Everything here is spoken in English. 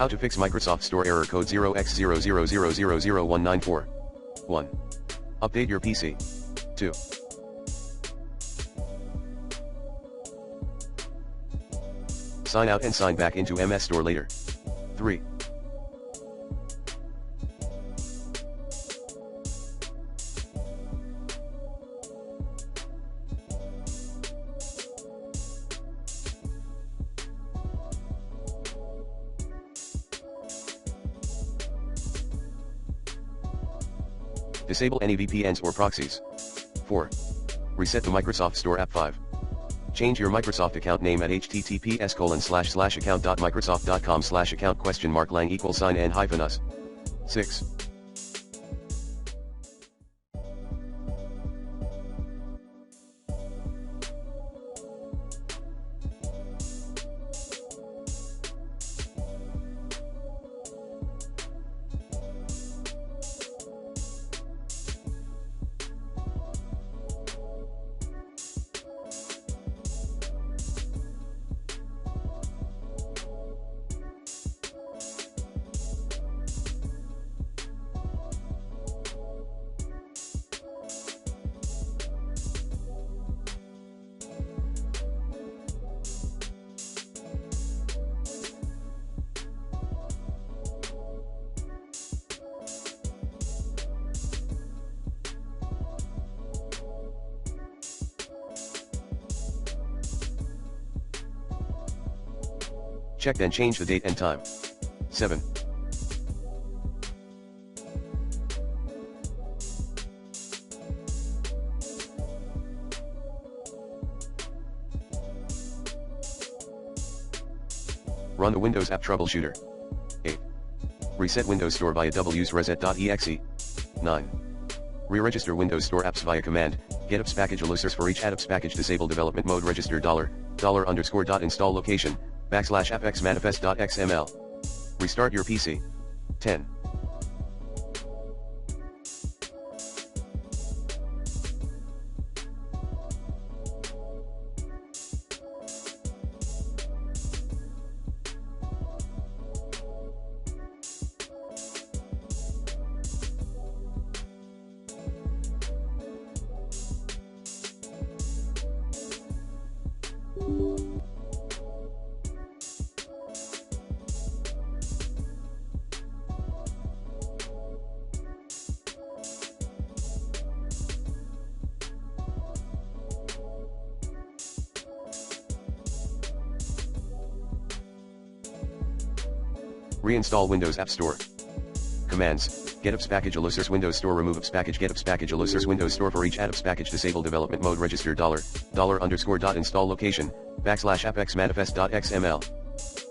How to fix Microsoft Store error code 0x00000194. 1. Update your PC. 2. Sign out and sign back into MS Store later. 3. Disable any VPNs or proxies. 4. Reset the Microsoft Store app. 5. Change your Microsoft account name at https://account.microsoft.com/account?lang=us. 6. Check then change the date and time. 7. Run the Windows app troubleshooter. 8. Reset Windows Store via wsreset.exe. 9. Re-register Windows Store apps via command, get apps package alerts for each apps package. Disable development mode. Register $_install location, \appxmanifest.xml. Restart your PC. 10. Reinstall Windows App Store. Commands: get apps package alerts Windows Store, remove apps package, get apps package alerts Windows Store for each apps package. Disable development mode. Register $_install location, \appxmanifest.xml.